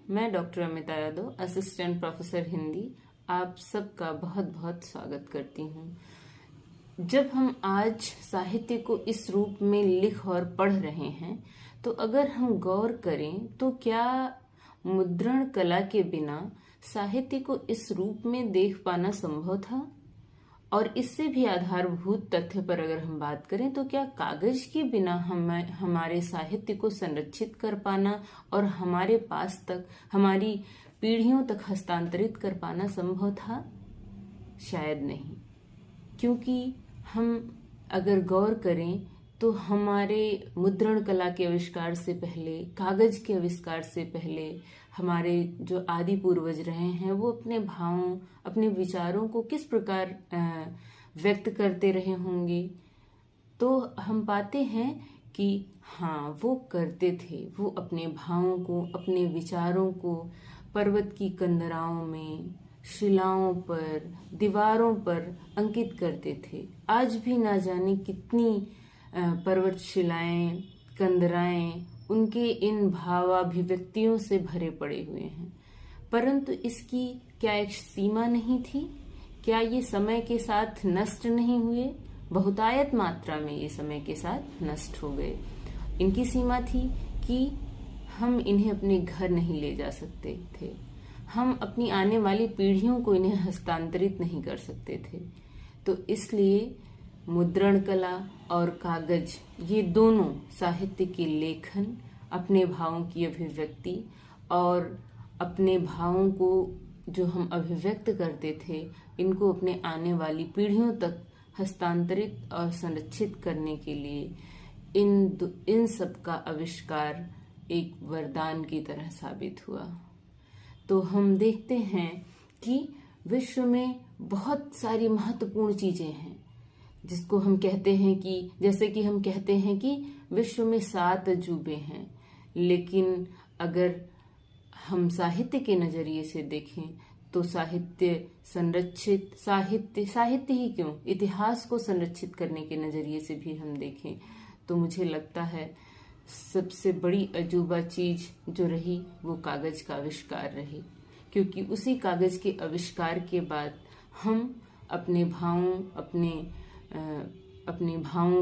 मैं doctor Amita Yadav, assistant professor Hindi, आप सबका बहुत बहुत स्वागत करती हूँ। जब हम आज साहित्य को इस रूप में लिख और पढ़ रहे हैं, तो अगर हम गौर करें तो क्या मुद्रण कला के बिना साहित्य को इस रूप में देख पाना संभव था? और इससे भी आधारभूत तथ्य पर अगर हम बात करें तो क्या कागज के बिना हमारे साहित्य को संरक्षित कर पाना और हमारे पास तक, हमारी पीढ़ियों तक हस्तांतरित कर पाना संभव था? शायद नहीं, क्योंकि हम अगर गौर करें तो हमारे मुद्रण कला के आविष्कार से पहले, कागज के आविष्कार से पहले हमारे जो आदि पूर्वज रहे हैं वो अपने भावों, अपने विचारों को किस प्रकार व्यक्त करते रहे होंगे। तो हम पाते हैं कि हाँ, वो करते थे, वो अपने भावों को, अपने विचारों को पर्वत की कंदराओं में, शिलाओं पर, दीवारों पर अंकित करते थे। आज भी ना जाने कितनी पर्वत शिलाएं, कंदराएं उनके इन भावाभिव्यक्तियों से भरे पड़े हुए हैं। परंतु इसकी क्या एक सीमा नहीं थी? क्या ये समय के साथ नष्ट नहीं हुए? बहुतायत मात्रा में ये समय के साथ नष्ट हो गए। इनकी सीमा थी कि हम इन्हें अपने घर नहीं ले जा सकते थे, हम अपनी आने वाली पीढ़ियों को इन्हें हस्तांतरित नहीं कर सकते थे। तो इसलिए मुद्रण कला और कागज, ये दोनों साहित्य के लेखन, अपने भावों की अभिव्यक्ति और अपने भावों को जो हम अभिव्यक्त करते थे, इनको अपने आने वाली पीढ़ियों तक हस्तांतरित और संरक्षित करने के लिए इन सब का आविष्कार एक वरदान की तरह साबित हुआ। तो हम देखते हैं कि विश्व में बहुत सारी महत्वपूर्ण चीजें हैं, जिसको हम कहते हैं कि, जैसे कि हम कहते हैं कि विश्व में 7 अजूबे हैं। लेकिन अगर हम साहित्य के नजरिए से देखें तो साहित्य संरक्षित, साहित्य ही क्यों, इतिहास को संरक्षित करने के नजरिए से भी हम देखें तो मुझे लगता है सबसे बड़ी अजूबा चीज जो रही वो कागज का आविष्कार रही। क्योंकि उसी कागज के आविष्कार के बाद हम अपने भावों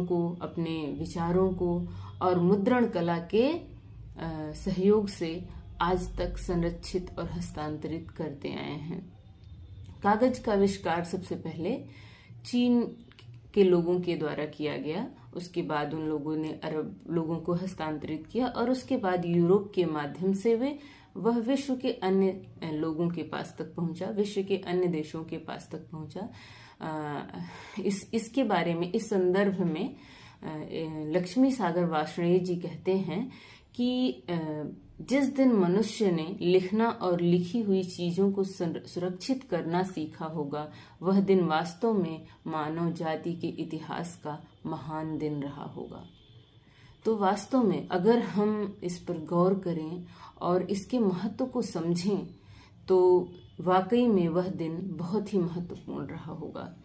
को, अपने विचारों को और मुद्रण कला के सहयोग से आज तक संरक्षित और हस्तांतरित करते आए हैं। कागज का आविष्कार सबसे पहले चीन के लोगों के द्वारा किया गया, उसके बाद उन लोगों ने अरब लोगों को हस्तांतरित किया और उसके बाद यूरोप के माध्यम से वह विश्व के अन्य लोगों के पास तक पहुंचा, विश्व के अन्य देशों के पास तक पहुंचा। इसके बारे में, इस संदर्भ में लक्ष्मी सागर वार्ष्णेय जी कहते हैं कि जिस दिन मनुष्य ने लिखना और लिखी हुई चीजों को सुरक्षित करना सीखा होगा, वह दिन वास्तव में मानव जाति के इतिहास का महान दिन रहा होगा। तो वास्तव में अगर हम इस पर गौर करें और इसके महत्व को समझें तो वाकई में वह दिन बहुत ही महत्वपूर्ण रहा होगा।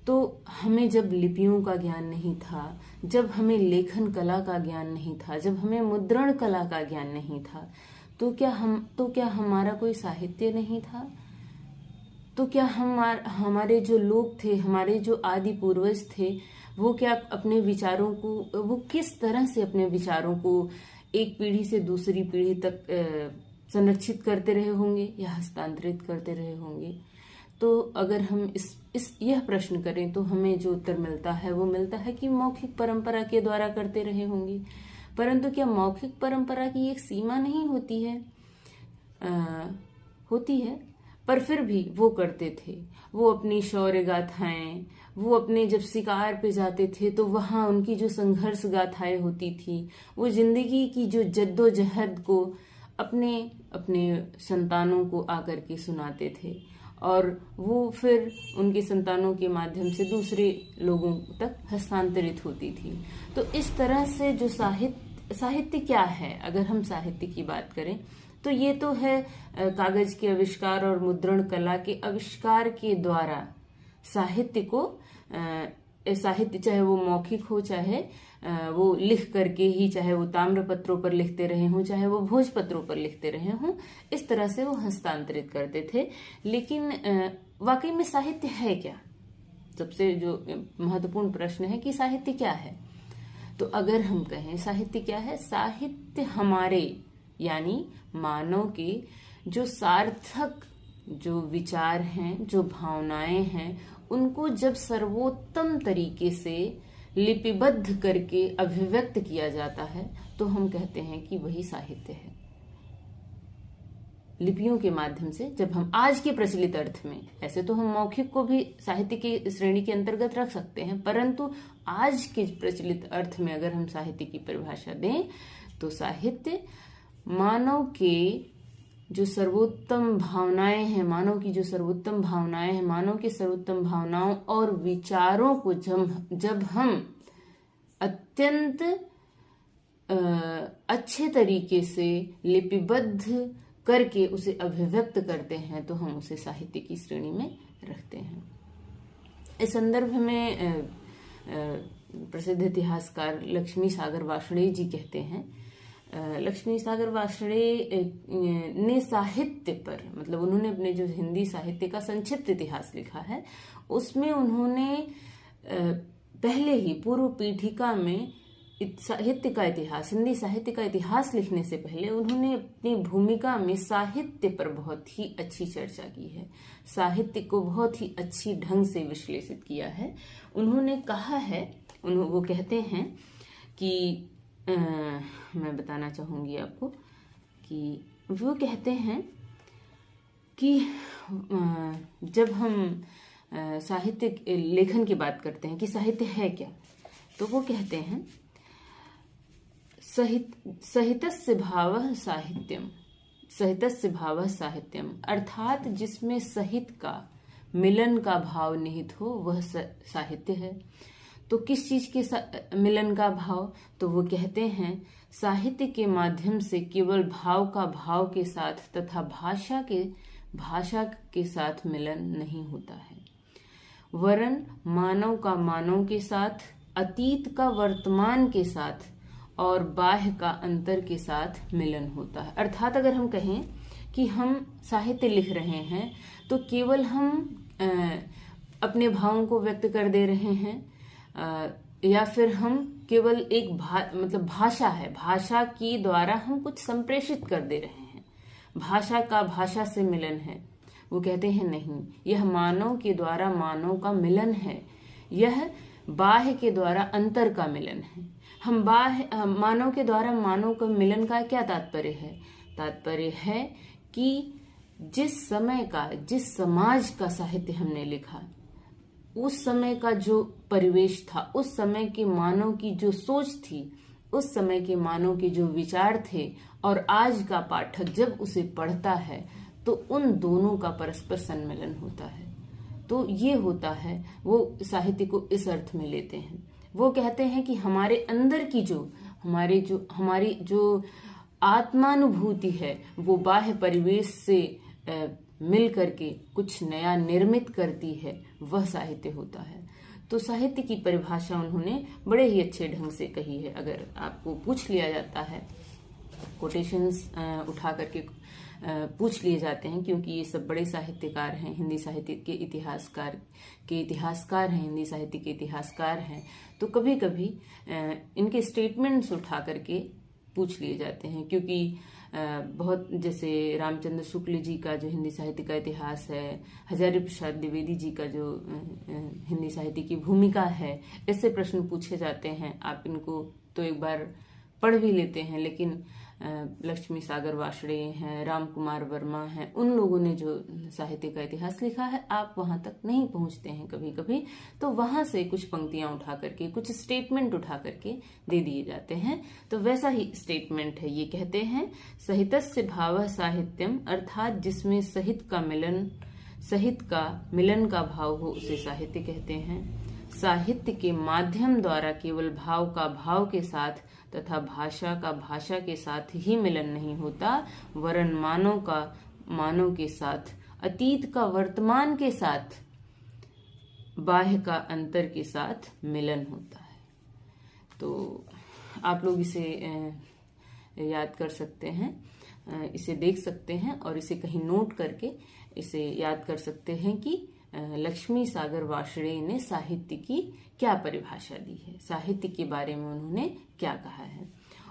तो हमें जब लिपियों का ज्ञान नहीं था, जब हमें लेखन कला का ज्ञान नहीं था, जब हमें मुद्रण कला का ज्ञान नहीं था, तो क्या हमारा कोई साहित्य नहीं था? तो क्या हमारे जो लोग थे, हमारे जो आदि पूर्वज थे, वो क्या अपने विचारों को, वो किस तरह से अपने विचारों को एक पीढ़ी से दूसरी पीढ़ी तक संरक्षित करते रहे होंगे या हस्तांतरित करते रहे होंगे? तो अगर हम यह प्रश्न करें तो हमें जो उत्तर मिलता है वो मिलता है कि मौखिक परंपरा के द्वारा करते रहे होंगे। परंतु क्या मौखिक परंपरा की एक सीमा नहीं होती है? होती है, पर फिर भी वो करते थे। वो अपनी शौर्य गाथाएं, वो अपने जब शिकार पे जाते थे तो वहां उनकी जो संघर्ष गाथाएं होती थी, वो जिंदगी की जो जद्दोजहद को अपने संतानों को आकर के सुनाते थे और वो फिर उनके संतानों के माध्यम से दूसरे लोगों तक हस्तांतरित होती थी। तो इस तरह से जो साहित्य क्या है, अगर हम साहित्य की बात करें तो ये तो है कागज के आविष्कार और मुद्रण कला के आविष्कार के द्वारा साहित्य को साहित्य चाहे वो मौखिक हो, चाहे वो लिख करके ही, चाहे वो ताम्र पत्रों पर लिखते रहे हों, चाहे वो भोजपत्रों पर लिखते रहे हों, इस तरह से वो हस्तांतरित करते थे। लेकिन वाकई में साहित्य है क्या? सबसे जो महत्वपूर्ण प्रश्न है कि साहित्य क्या है। तो अगर हम कहें साहित्य क्या है, साहित्य हमारे यानी मानव के जो सार्थक जो विचार हैं, जो भावनाएं हैं, उनको जब सर्वोत्तम तरीके से लिपिबद्ध करके अभिव्यक्त किया जाता है तो हम कहते हैं कि वही साहित्य है। लिपियों के माध्यम से जब हम आज के प्रचलित अर्थ में, ऐसे तो हम मौखिक को भी साहित्य की श्रेणी के अंतर्गत रख सकते हैं, परंतु आज के प्रचलित अर्थ में अगर हम साहित्य की परिभाषा दें तो साहित्य मानव के जो सर्वोत्तम भावनाएं हैं, मानव की जो सर्वोत्तम भावनाएं हैं, मानव की सर्वोत्तम भावनाओं और विचारों को जब हम अत्यंत अच्छे तरीके से लिपिबद्ध करके उसे अभिव्यक्त करते हैं तो हम उसे साहित्य की श्रेणी में रखते हैं। इस संदर्भ में प्रसिद्ध इतिहासकार लक्ष्मी सागर वार्ष्णेय जी कहते हैं, लक्ष्मी सागर वार्ष्णेय ने साहित्य पर, मतलब उन्होंने अपने जो हिंदी साहित्य का संक्षिप्त इतिहास लिखा है उसमें उन्होंने पहले ही पूर्व पीठिका में साहित्य का इतिहास, हिंदी साहित्य का इतिहास लिखने से पहले उन्होंने अपनी भूमिका में साहित्य पर बहुत ही अच्छी चर्चा की है, साहित्य को बहुत ही अच्छी ढंग से विश्लेषित किया है। उन्होंने कहा है, वो कहते हैं कि मैं बताना चाहूंगी आपको कि वो कहते हैं कि जब हम साहित्य लेखन की बात करते हैं कि साहित्य है क्या, तो वो कहते हैं सहितस्य भावः साहित्यम, सहितस्य भावः साहित्यम, अर्थात जिसमें सहित का, मिलन का भाव निहित हो वह साहित्य है। तो किस चीज के मिलन का भाव? तो वो कहते हैं साहित्य के माध्यम से केवल भाव का भाव के साथ तथा भाषा के साथ मिलन नहीं होता है, वरन मानव का मानव के साथ, अतीत का वर्तमान के साथ और बाह्य का अंतर के साथ मिलन होता है। अर्थात अगर हम कहें कि हम साहित्य लिख रहे हैं तो केवल हम अपने भावों को व्यक्त कर दे रहे हैं, या फिर हम केवल एक मतलब भाषा है, भाषा की द्वारा हम कुछ संप्रेषित कर दे रहे हैं, भाषा का भाषा से मिलन है। वो कहते हैं नहीं, यह मानव के द्वारा मानव का मिलन है, यह बाह्य के द्वारा अंतर का मिलन है। हम मानव के द्वारा मानव का मिलन का क्या तात्पर्य है? तात्पर्य है कि जिस समय का, जिस समाज का साहित्य हमने लिखा, उस समय का जो परिवेश था, उस समय के मानव की जो सोच थी, उस समय के मानव के जो विचार थे, और आज का पाठक जब उसे पढ़ता है तो उन दोनों का परस्पर सम्मिलन होता है। तो ये होता है, वो साहित्य को इस अर्थ में लेते हैं। वो कहते हैं कि हमारे अंदर की हमारी जो आत्मानुभूति है वो बाह्य परिवेश से मिल करके कुछ नया निर्मित करती है, वह साहित्य होता है। तो साहित्य की परिभाषा उन्होंने बड़े ही अच्छे ढंग से कही है। अगर आपको पूछ लिया जाता है, कोटेशंस उठा करके पूछ लिए जाते हैं, क्योंकि ये सब बड़े साहित्यकार हैं, हिंदी साहित्य के इतिहासकार हैं, हिंदी साहित्य के इतिहासकार हैं, तो कभी कभी इनके स्टेटमेंट्स उठा करके पूछ लिए जाते हैं। क्योंकि बहुत, जैसे रामचंद्र शुक्ल जी का जो हिंदी साहित्य का इतिहास है, हजारी प्रसाद द्विवेदी जी का जो हिंदी साहित्य की भूमिका है, ऐसे प्रश्न पूछे जाते हैं। आप इनको तो एक बार पढ़ भी लेते हैं, लेकिन लक्ष्मी सागर वार्ष्णेय हैं, राम कुमार वर्मा हैं, उन लोगों ने जो साहित्य का इतिहास लिखा है, आप वहां तक नहीं पहुंचते हैं कभी कभी, तो वहां से कुछ पंक्तियां उठा करके, कुछ स्टेटमेंट उठा करके दे दिए जाते हैं। तो वैसा ही स्टेटमेंट है। ये कहते हैं सहितस्य भावः साहित्यम, अर्थात जिसमें सहित का मिलन का भाव हो उसे साहित्य कहते हैं। साहित्य के माध्यम द्वारा केवल भाव का भाव के साथ तथा भाषा का भाषा के साथ ही मिलन नहीं होता, वरन मानव का मानव के साथ, अतीत का वर्तमान के साथ बाह्य का अंतर के साथ मिलन होता है। तो आप लोग इसे याद कर सकते हैं, इसे देख सकते हैं और इसे कहीं नोट करके इसे याद कर सकते हैं कि लक्ष्मी सागर वार्ष्णेय ने साहित्य की क्या परिभाषा दी है, साहित्य के बारे में उन्होंने क्या कहा है।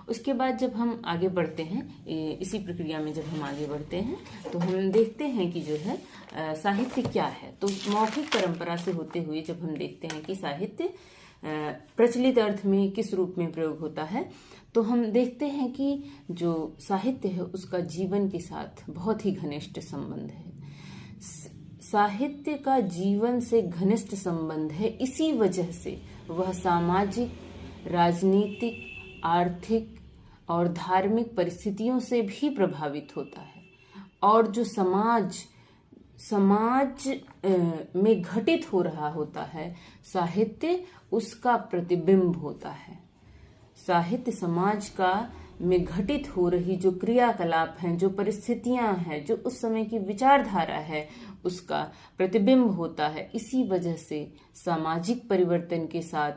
उसके बाद जब हम आगे बढ़ते हैं, इसी प्रक्रिया में जब हम आगे बढ़ते हैं तो हम देखते हैं कि जो है साहित्य क्या है। तो मौखिक परंपरा से होते हुए जब हम देखते हैं कि साहित्य प्रचलित अर्थ में किस रूप में प्रयोग होता है, तो हम देखते हैं कि जो साहित्य है उसका जीवन के साथ बहुत ही घनिष्ठ संबंध है। साहित्य का जीवन से घनिष्ठ संबंध है, इसी वजह से वह सामाजिक, राजनीतिक, आर्थिक और धार्मिक परिस्थितियों से भी प्रभावित होता है। और जो समाज में घटित हो रहा होता है, साहित्य उसका प्रतिबिंब होता है। साहित्य समाज का में घटित हो रही जो क्रियाकलाप हैं, जो परिस्थितियां हैं, जो उस समय की विचारधारा है, उसका प्रतिबिंब होता है। इसी वजह से सामाजिक परिवर्तन के साथ,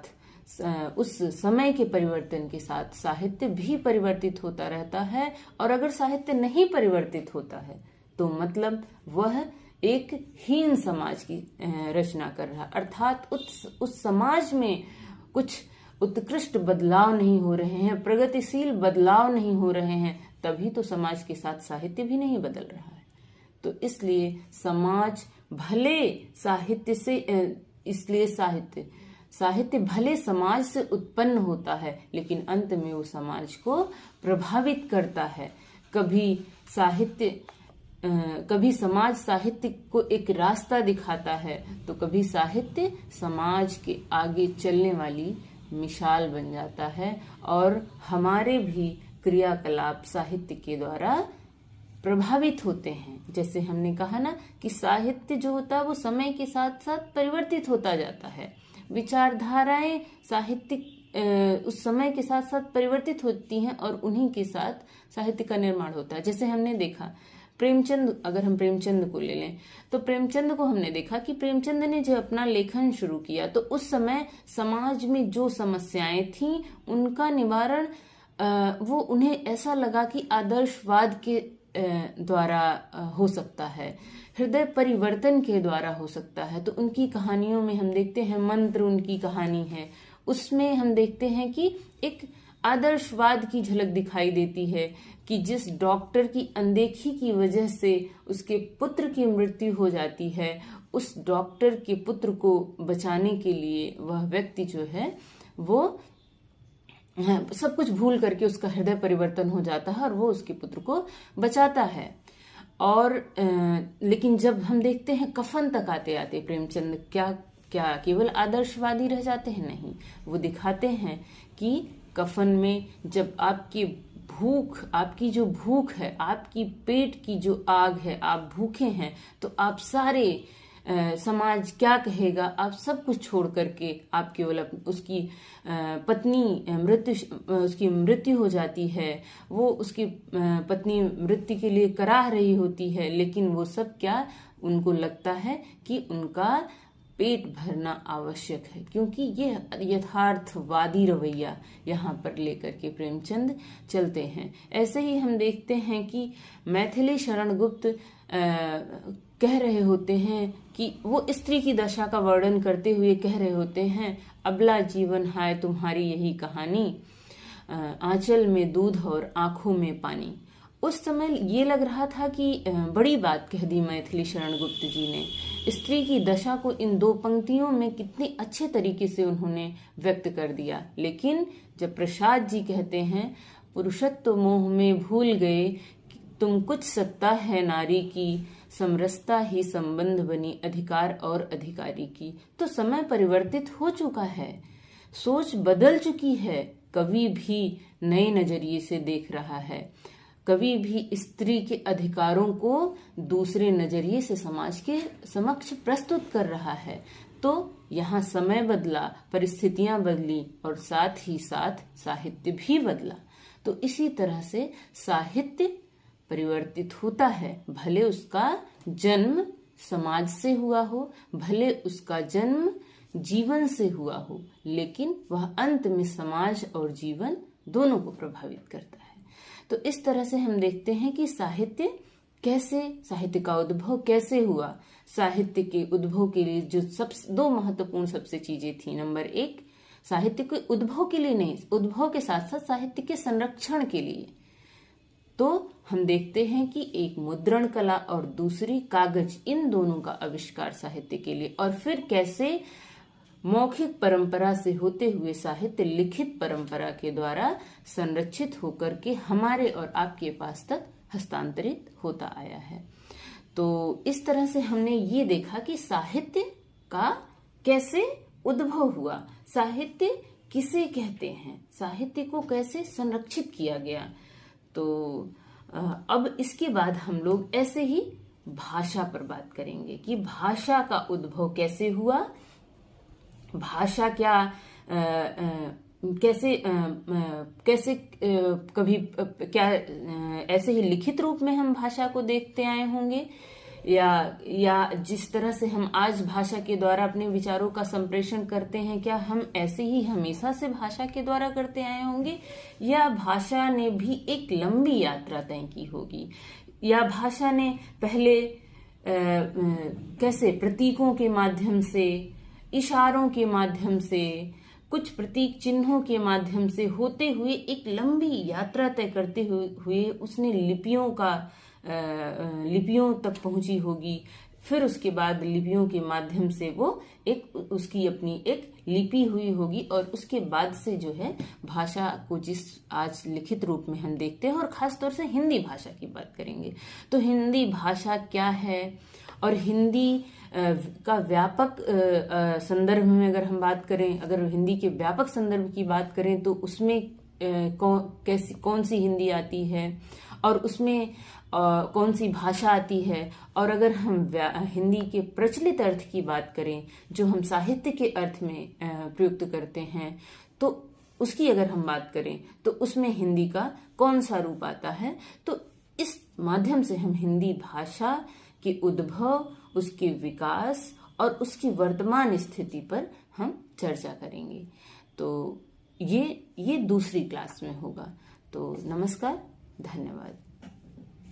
उस समय के परिवर्तन के साथ साहित्य भी परिवर्तित होता रहता है। और अगर साहित्य नहीं परिवर्तित होता है तो मतलब वह एक हीन समाज की रचना कर रहा, अर्थात उस समाज में कुछ उत्कृष्ट बदलाव नहीं हो रहे हैं, प्रगतिशील बदलाव नहीं हो रहे हैं, तभी तो समाज के साथ साहित्य भी नहीं बदल रहा है। तो इसलिए समाज भले साहित्य से, इसलिए साहित्य भले समाज से उत्पन्न होता है, लेकिन अंत में वो समाज को प्रभावित करता है। कभी समाज साहित्य को एक रास्ता दिखाता है, तो कभी साहित्य समाज के आगे चलने वाली मिसाल बन जाता है। और हमारे भी क्रियाकलाप साहित्य के द्वारा प्रभावित होते हैं। जैसे हमने कहा ना कि साहित्य जो होता है वो समय के साथ साथ परिवर्तित होता जाता है। विचारधाराएं साहित्यिक उस समय के साथ साथ परिवर्तित होती हैं और उन्हीं के साथ साहित्य का निर्माण होता है। जैसे हमने देखा प्रेमचंद, अगर हम प्रेमचंद को ले लें तो प्रेमचंद को हमने देखा कि प्रेमचंद ने जब अपना लेखन शुरू किया तो उस समय समाज में जो समस्याएं थीं उनका निवारण वो उन्हें ऐसा लगा कि आदर्शवाद के द्वारा हो सकता है, हृदय परिवर्तन के द्वारा हो सकता है। तो उनकी कहानियों में हम देखते हैं, मंत्र उनकी कहानी है, उसमें हम देखते हैं कि एक आदर्शवाद की झलक दिखाई देती है कि जिस डॉक्टर की अनदेखी की वजह से उसके पुत्र की मृत्यु हो जाती है, उस डॉक्टर के पुत्र को बचाने के लिए वह व्यक्ति जो है वो सब कुछ भूल करके उसका हृदय परिवर्तन हो जाता है और वो उसके पुत्र को बचाता है। और लेकिन जब हम देखते हैं कफन तक आते आते प्रेमचंद क्या केवल आदर्शवादी रह जाते हैं? नहीं, वो दिखाते हैं कि कफन में जब आपकी जो भूख है, आपकी पेट की जो आग है, आप भूखे हैं, तो आप सारे समाज क्या कहेगा, आप सब कुछ छोड़ करके आप केवल उसकी पत्नी उसकी मृत्यु हो जाती है, वो उसकी पत्नी मृत्यु के लिए कराह रही होती है, लेकिन वो सब क्या, उनको लगता है कि उनका पेट भरना आवश्यक है, क्योंकि ये यथार्थवादी रवैया यहाँ पर लेकर के प्रेमचंद चलते हैं। ऐसे ही हम देखते हैं कि मैथिली शरण गुप्त कह रहे होते हैं कि वो स्त्री की दशा का वर्णन करते हुए कह रहे होते हैं, अबला जीवन हाय तुम्हारी यही कहानी, आंचल में दूध और आंखों में पानी। उस समय ये लग रहा था कि बड़ी बात कह दी मैथिली शरण गुप्त जी ने। स्त्री की दशा को इन दो पंक्तियों में कितने अच्छे तरीके से उन्होंने व्यक्त कर दिया। लेकिन जब प्रसाद जी कहते हैं, पुरुषत्व मोह में भूल गए तुम कुछ सत्ता है नारी की, समरसता ही संबंध बनी अधिकार और अधिकारी की, तो समय परिवर्तित हो चुका है, सोच बदल चुकी है। कवि भी नए नजरिए से देख रहा है, कवि भी स्त्री के अधिकारों को दूसरे नजरिए से समाज के समक्ष प्रस्तुत कर रहा है। तो यहाँ समय बदला, परिस्थितियां बदली और साथ ही साथ साहित्य भी बदला। तो इसी तरह से साहित्य परिवर्तित होता है, भले उसका जन्म समाज से हुआ हो, भले उसका जन्म जीवन से हुआ हो, लेकिन वह अंत में समाज और जीवन दोनों को प्रभावित करता है। तो इस तरह से हम देखते हैं कि साहित्य का उद्भव कैसे हुआ। साहित्य के उद्भव के लिए जो दो महत्वपूर्ण सबसे चीजें थी। नंबर एक, साहित्य के उद्भव के लिए नहीं, उद्भव के साथ साथ साहित्य के संरक्षण के लिए। तो हम देखते हैं कि एक मुद्रण कला और दूसरी कागज, इन दोनों का आविष्कार साहित्य के लिए, और फिर कैसे मौखिक परंपरा से होते हुए साहित्य लिखित परंपरा के द्वारा संरक्षित होकर के हमारे और आपके पास तक हस्तांतरित होता आया है। तो इस तरह से हमने ये देखा कि साहित्य का कैसे उद्भव हुआ, साहित्य किसे कहते हैं, साहित्य को कैसे संरक्षित किया गया। तो अब इसके बाद हम लोग ऐसे ही भाषा पर बात करेंगे कि भाषा का उद्भव कैसे हुआ, भाषा क्या कैसे कभी क्या ऐसे ही लिखित रूप में हम भाषा को देखते आए होंगे, या जिस तरह से हम आज भाषा के द्वारा अपने विचारों का संप्रेषण करते हैं, क्या हम ऐसे ही हमेशा से भाषा के द्वारा करते आए होंगे, या भाषा ने भी एक लंबी यात्रा तय की होगी, या भाषा ने पहले कैसे प्रतीकों के माध्यम से, इशारों के माध्यम से, कुछ प्रतीक चिन्हों के माध्यम से होते हुए एक लंबी यात्रा तय करते हुए उसने लिपियों तक पहुंची होगी। फिर उसके बाद लिपियों के माध्यम से वो उसकी अपनी एक लिपि हुई होगी, और उसके बाद से जो है भाषा को जिस आज लिखित रूप में हम देखते हैं, और खासतौर से हिंदी भाषा की बात करेंगे। तो हिंदी भाषा क्या है, और हिंदी का व्यापक संदर्भ में अगर हम बात करें, अगर हिंदी के व्यापक संदर्भ की बात करें, तो उसमें कौन सी हिंदी आती है, और उसमें कौन सी भाषा आती है। और अगर हम हिंदी के प्रचलित अर्थ की बात करें, जो हम साहित्य के अर्थ में प्रयुक्त करते हैं, तो उसकी अगर हम बात करें तो उसमें हिंदी का कौन सा रूप आता है। तो इस माध्यम से हम हिंदी भाषा के उद्भव, उसके विकास और उसकी वर्तमान स्थिति पर हम चर्चा करेंगे। तो ये दूसरी क्लास में होगा। तो नमस्कार, धन्यवाद।